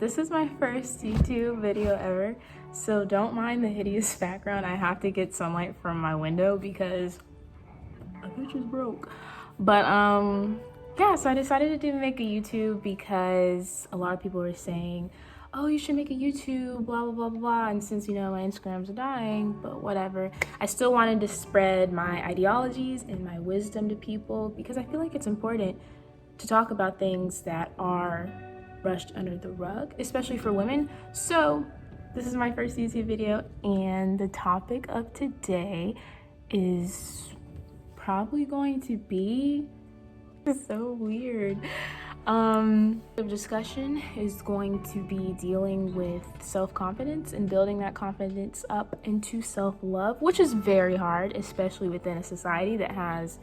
This is my first YouTube video ever, so don't mind the hideous background. I have to get sunlight from my window because a bitch is broke. But yeah, so I decided to make a YouTube because a lot of people were saying, oh, you should make a YouTube, blah, blah, blah, blah, blah. And since, you know, my Instagrams are dying, but whatever. I still wanted to spread my ideologies and my wisdom to people because I feel like it's important to talk about things that are brushed under the rug, especially for women. So this is my first YouTube video, and the topic of today is probably going to be so weird. The discussion is going to be dealing with self-confidence and building that confidence up into self-love, which is very hard, especially within a society that has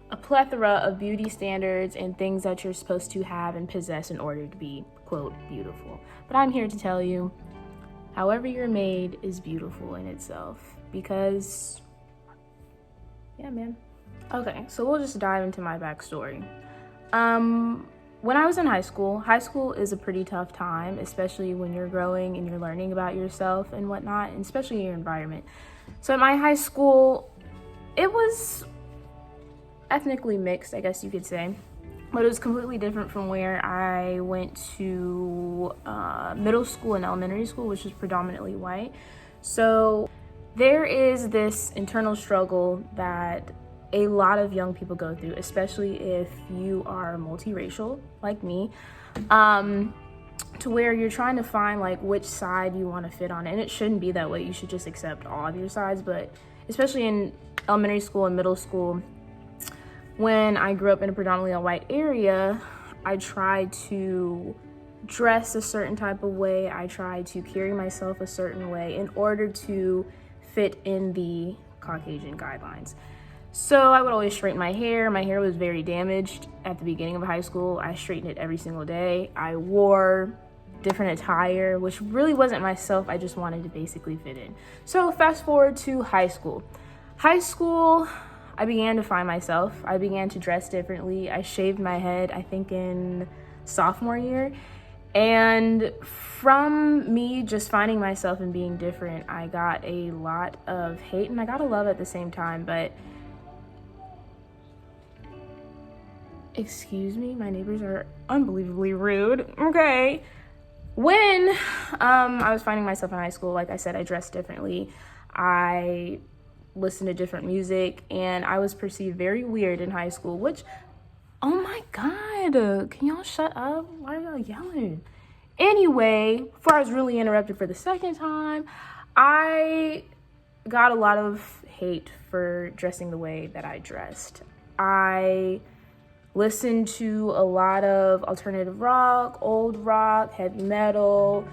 a plethora of beauty standards and things that you're supposed to have and possess in order to be, quote, beautiful. But I'm here to tell you, however you're made is beautiful in itself because, yeah, man. Okay, so we'll just dive into my backstory. When I was in high school is a pretty tough time, especially when you're growing and you're learning about yourself and whatnot, and especially your environment. So at my high school, it was ethnically mixed, I guess you could say, but it was completely different from where I went to middle school and elementary school, which is predominantly white. So there is this internal struggle that a lot of young people go through, especially if you are multiracial like me, to where you're trying to find like which side you want to fit on. And it shouldn't be that way. You should just accept all of your sides. But especially in elementary school and middle school, when I grew up in a predominantly white area, I tried to dress a certain type of way. I tried to carry myself a certain way in order to fit in the Caucasian guidelines. So I would always straighten my hair. My hair was very damaged at the beginning of high school. I straightened it every single day. I wore different attire, which really wasn't myself. I just wanted to basically fit in. So fast forward to high school. High school, I began to find myself. I began to dress differently. I shaved my head, I think in sophomore year. And from me just finding myself and being different, I got a lot of hate and I got a love at the same time. But excuse me, my neighbors are unbelievably rude. Okay. When I was finding myself in high school, like I said, I dressed differently. I listened to different music, and I was perceived very weird in high school, which, oh my God, can y'all shut up? Why are y'all yelling? Anyway, before I was really interrupted for the second time, I got a lot of hate for dressing the way that I dressed. I listened to a lot of alternative rock, old rock, heavy metal,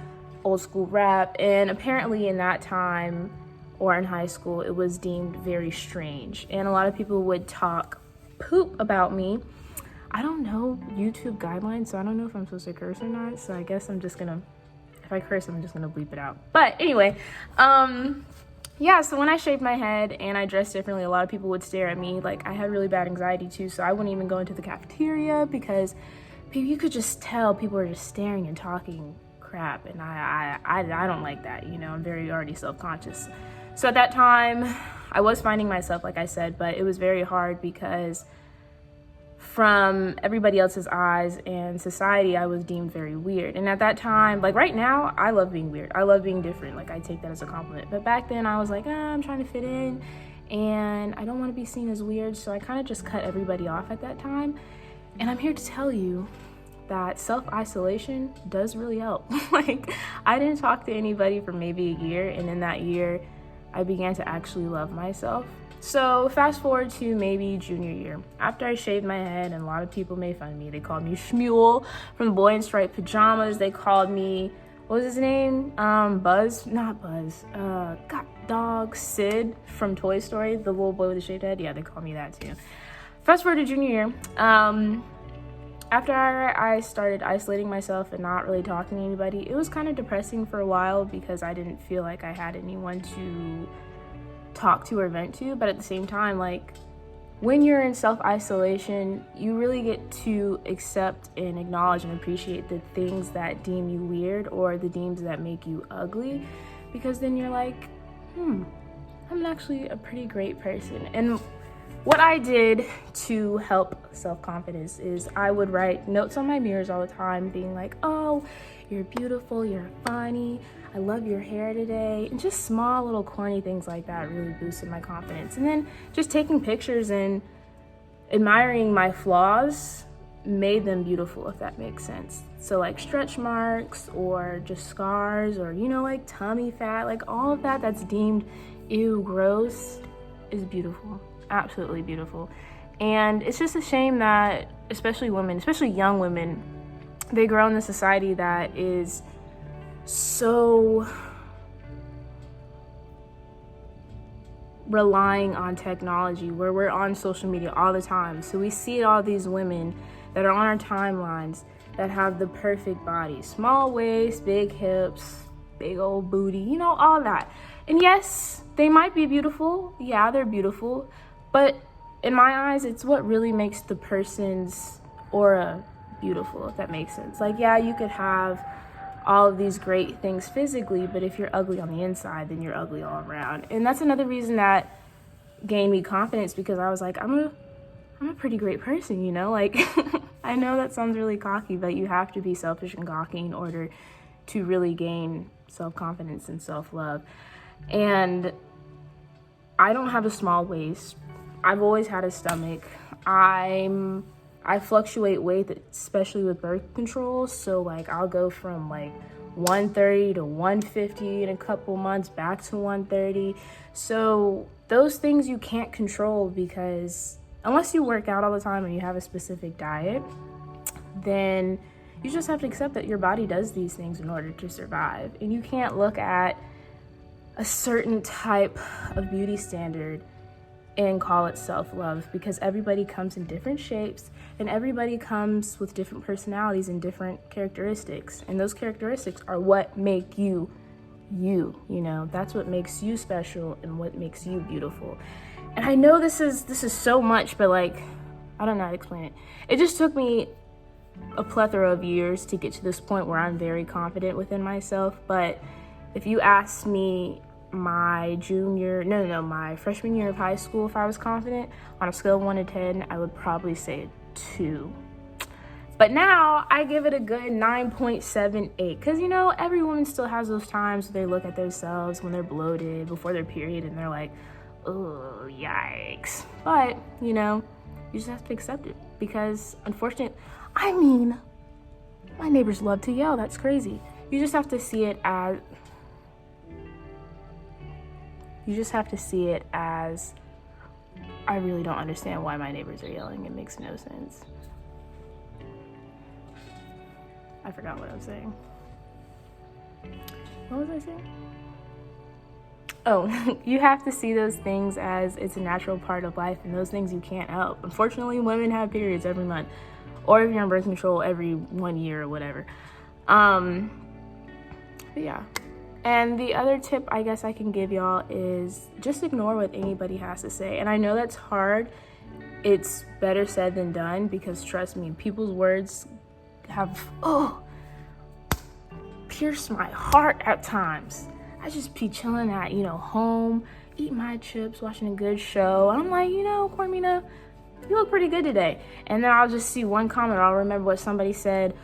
old school rap, and apparently in that time or in high school, it was deemed very strange. And a lot of people would talk poop about me. I don't know YouTube guidelines, so I don't know if I'm supposed to curse or not. So I guess I'm just gonna, if I curse, I'm just gonna bleep it out. But anyway, yeah, so when I shaved my head and I dressed differently, a lot of people would stare at me. Like, I had really bad anxiety too, so I wouldn't even go into the cafeteria because you could just tell people were just staring and talking crap. And I don't like that, you know, I'm very already self-conscious. So at that time, I was finding myself, like I said, but it was very hard because from everybody else's eyes and society, I was deemed very weird. And at that time, like right now, I love being weird. I love being different. Like I take that as a compliment. But back then I was like, I'm trying to fit in and I don't want to be seen as weird. So I kind of just cut everybody off at that time. And I'm here to tell you that self-isolation does really help. Like I didn't talk to anybody for maybe a year. And in that year, I began to actually love myself. So fast forward to maybe junior year. After I shaved my head, and a lot of people made fun of me. They called me Shmuel from the Boy in Striped Pajamas. They called me, what was his name? Buzz, not Buzz. God, dog, Sid from Toy Story, the little boy with the shaved head. Yeah, they called me that too. Fast forward to junior year. After I started isolating myself and not really talking to anybody, it was kind of depressing for a while because I didn't feel like I had anyone to talk to or vent to. But at the same time, like, when you're in self-isolation, you really get to accept and acknowledge and appreciate the things that deem you weird or the things that make you ugly, because then you're like, I'm actually a pretty great person. And what I did to help self-confidence is I would write notes on my mirrors all the time being like, oh, you're beautiful, you're funny, I love your hair today. And just small little corny things like that really boosted my confidence. And then just taking pictures and admiring my flaws made them beautiful, if that makes sense. So like stretch marks or just scars or, like tummy fat, like all of that that's deemed ew, gross is beautiful, absolutely beautiful. And it's just a shame that especially women, especially young women, they grow in a society that is so relying on technology, where we're on social media all the time. So we see all these women that are on our timelines that have the perfect body, small waist, big hips, big old booty, all that. And yes, they might be beautiful. Yeah, they're beautiful. But in my eyes, it's what really makes the person's aura beautiful, if that makes sense. Like, yeah, you could have all of these great things physically, but if you're ugly on the inside, then you're ugly all around. And that's another reason that gained me confidence, because I was like, I'm a pretty great person, like I know that sounds really cocky, but you have to be selfish and cocky in order to really gain self-confidence and self-love. And I don't have a small waist. I've always had a stomach. I fluctuate weight, especially with birth control. So like I'll go from like 130 to 150 in a couple months, back to 130. So those things you can't control, because unless you work out all the time and you have a specific diet, then you just have to accept that your body does these things in order to survive. And you can't look at a certain type of beauty standard and call it self-love, because everybody comes in different shapes and everybody comes with different personalities and different characteristics. And those characteristics are what make you, that's what makes you special and what makes you beautiful. And I know this is so much, but like, I don't know how to explain it. It just took me a plethora of years to get to this point where I'm very confident within myself. But if you asked me my freshman year of high school if I was confident, on a scale of 1 to 10, I would probably say 2. But now I give it a good 9.78, because every woman still has those times where they look at themselves when they're bloated before their period and they're like, oh, yikes. But you just have to accept it, because unfortunately, my neighbors love to yell. That's crazy. You just have to see it as I really don't understand why my neighbors are yelling. It makes no sense. I forgot what I was saying. What was I saying? Oh, you have to see those things as it's a natural part of life, and those things you can't help. Unfortunately, women have periods every month, or if you're on birth control, every 1 year or whatever. But yeah. And the other tip I guess I can give y'all is just ignore what anybody has to say. And I know that's hard. It's better said than done, because trust me, people's words have pierced my heart at times. I just be chilling at, home, eating my chips, watching a good show. And I'm like, Cormina, you look pretty good today. And then I'll just see one comment, or I'll remember what somebody said,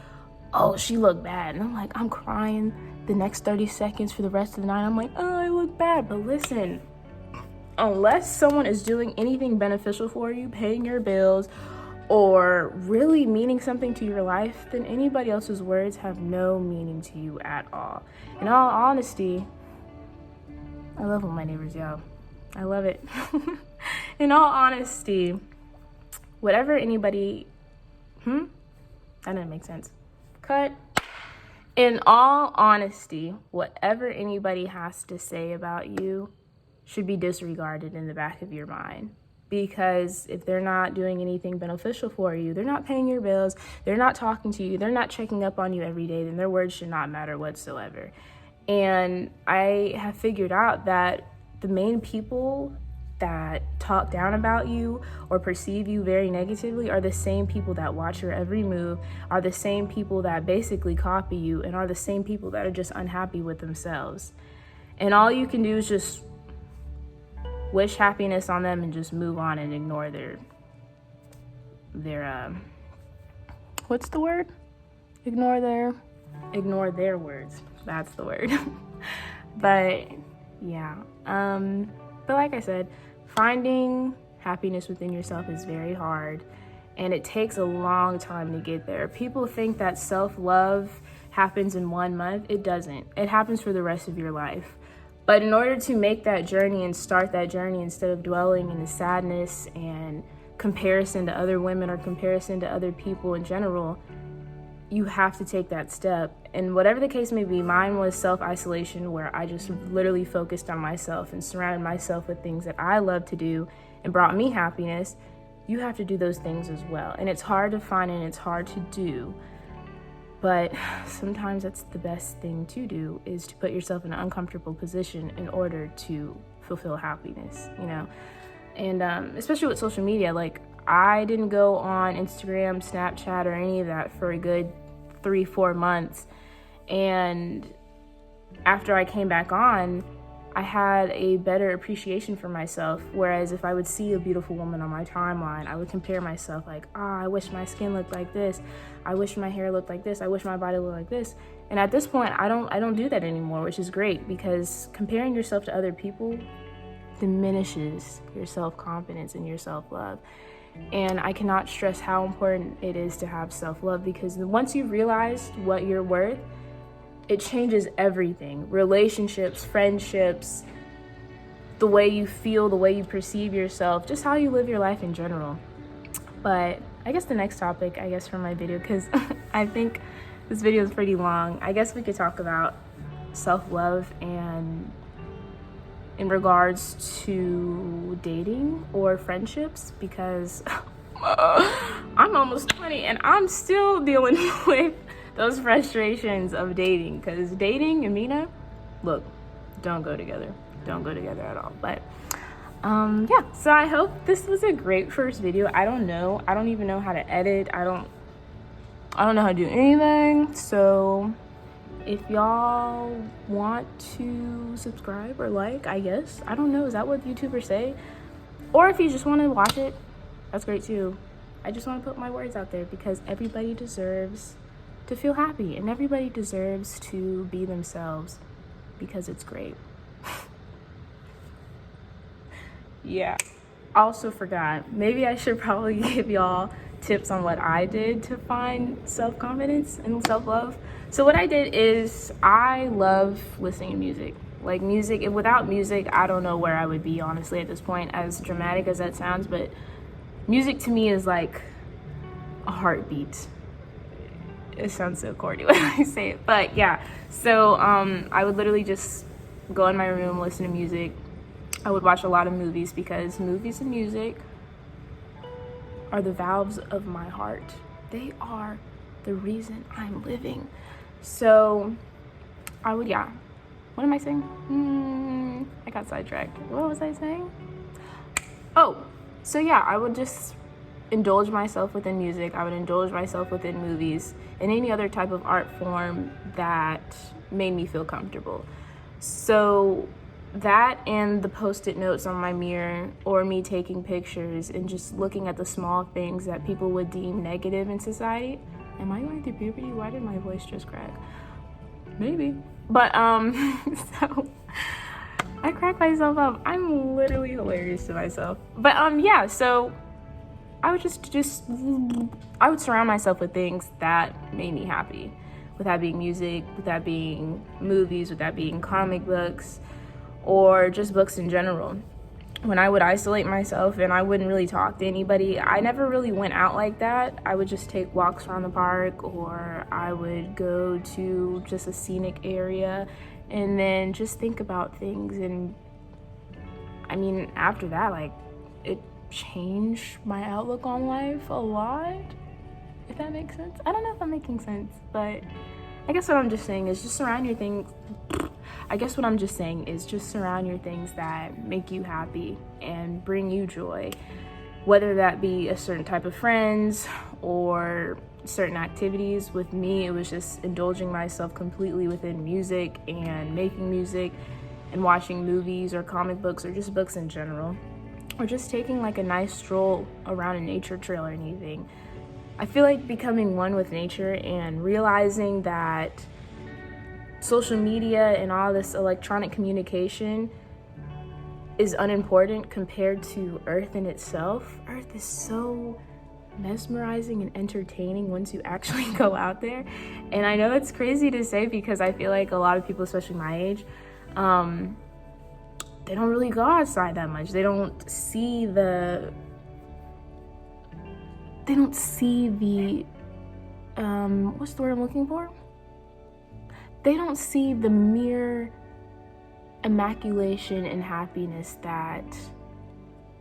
oh, she looked bad. And I'm like, I'm crying the next 30 seconds for the rest of the night. I'm like, oh, I look bad. But listen, unless someone is doing anything beneficial for you, paying your bills, or really meaning something to your life, then anybody else's words have no meaning to you at all. In all honesty, I love when my neighbors yell. I love it. In all honesty, whatever anybody... That didn't make sense. Cut. In all honesty, whatever anybody has to say about you should be disregarded in the back of your mind. Because if they're not doing anything beneficial for you, they're not paying your bills, they're not talking to you, they're not checking up on you every day, then their words should not matter whatsoever. And I have figured out that the main people that talk down about you or perceive you very negatively are the same people that watch your every move, are the same people that basically copy you, and are the same people that are just unhappy with themselves. And all you can do is just wish happiness on them and just move on and ignore their what's the word? Ignore their words. That's the word. But yeah, but like I said, finding happiness within yourself is very hard, and it takes a long time to get there. People think that self-love happens in 1 month. It doesn't. It happens for the rest of your life. But in order to make that journey and start that journey, instead of dwelling in the sadness and comparison to other women or comparison to other people in general, you have to take that step. And whatever the case may be, mine was self-isolation, where I just literally focused on myself and surrounded myself with things that I love to do and brought me happiness. You have to do those things as well. And it's hard to find and it's hard to do. But sometimes that's the best thing to do, is to put yourself in an uncomfortable position in order to fulfill happiness, you know? And especially with social media, like I didn't go on Instagram, Snapchat, or any of that for a good 3-4 months. And after I came back on, I had a better appreciation for myself. Whereas if I would see a beautiful woman on my timeline, I would compare myself like, I wish my skin looked like this. I wish my hair looked like this. I wish my body looked like this. And at this point, I don't do that anymore, which is great, because comparing yourself to other people diminishes your self-confidence and your self-love. And I cannot stress how important it is to have self-love, because once you've realized what you're worth, it changes everything. Relationships, friendships, the way you feel, the way you perceive yourself, just how you live your life in general. But I guess the next topic, for my video, because I think this video is pretty long, I guess we could talk about self-love and in regards to dating or friendships, because I'm almost 20 and I'm still dealing with those frustrations of dating, because dating and Mina, look, don't go together at all. But yeah, so I hope this was a great first video. I don't even know how to edit. I don't know how to do anything. So if y'all want to subscribe or like, I guess, I don't know, is that what YouTubers say? Or if you just want to watch it, that's great too. I just want to put my words out there, because everybody deserves to feel happy and everybody deserves to be themselves, because it's great. Yeah, also forgot, maybe I should probably give y'all tips on what I did to find self-confidence and self-love. So what I did is, I love listening to music. Like music, without music, I don't know where I would be, honestly, at this point, as dramatic as that sounds. But music to me is like a heartbeat. It sounds so corny when I say it, but yeah. So I would literally just go in my room, listen to music. I would watch a lot of movies, because movies and music are the valves of my heart. They are the reason I'm living. So I would, yeah. What am I saying? I got sidetracked. What was I saying? Oh, so yeah, I would just indulge myself within music. I would indulge myself within movies and any other type of art form that made me feel comfortable. So that, and the post-it notes on my mirror, or me taking pictures and just looking at the small things that people would deem negative in society. Am I going through puberty? Why did my voice just crack? Maybe. But so I crack myself up. I'm literally hilarious to myself. But yeah, so I would I would surround myself with things that made me happy. With that being music, with that being movies, with that being comic books, or just books in general. When I would isolate myself and I wouldn't really talk to anybody, I never really went out like that. I would just take walks around the park, or I would go to just a scenic area and then just think about things. And I mean, after that, like, it changed my outlook on life a lot, if that makes sense. I don't know if I'm making sense, but I guess what I'm just saying is, just surround I guess what I'm just saying is just surround your things that make you happy and bring you joy, whether that be a certain type of friends or certain activities. With me, it was just indulging myself completely within music and making music and watching movies or comic books or just books in general, or just taking like a nice stroll around a nature trail or anything. I feel like becoming one with nature and realizing that social media and all this electronic communication is unimportant compared to Earth in itself. Earth is so mesmerizing and entertaining once you actually go out there. And I know it's crazy to say because I feel like a lot of people, especially my age, they don't really go outside that much. They don't see the what's the word I'm looking for? They don't see the mere immaculation and happiness that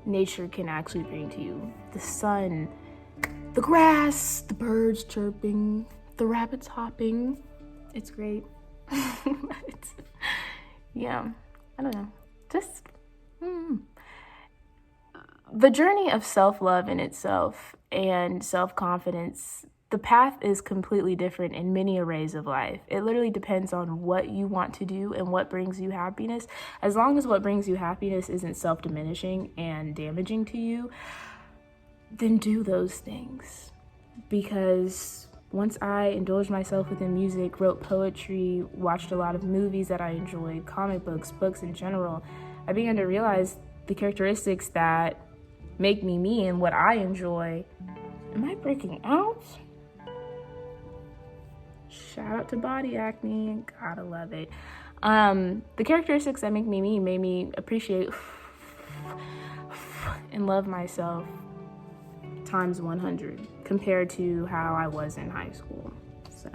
nature can actually bring to you. The sun, the grass, the birds chirping, the rabbits hopping. It's great. But, yeah, I don't know. Just the journey of self-love in itself and self-confidence, the path is completely different in many arrays of life. It literally depends on what you want to do and what brings you happiness. As long as what brings you happiness isn't self-diminishing and damaging to you, then do those things. Because once I indulged myself within music, wrote poetry, watched a lot of movies that I enjoyed, comic books, books in general, I began to realize the characteristics that make me me and what I enjoy. Am I breaking out? Shout out to body acne, gotta love it. The characteristics that make me me made me appreciate and love myself times 100 compared to how I was in high school. So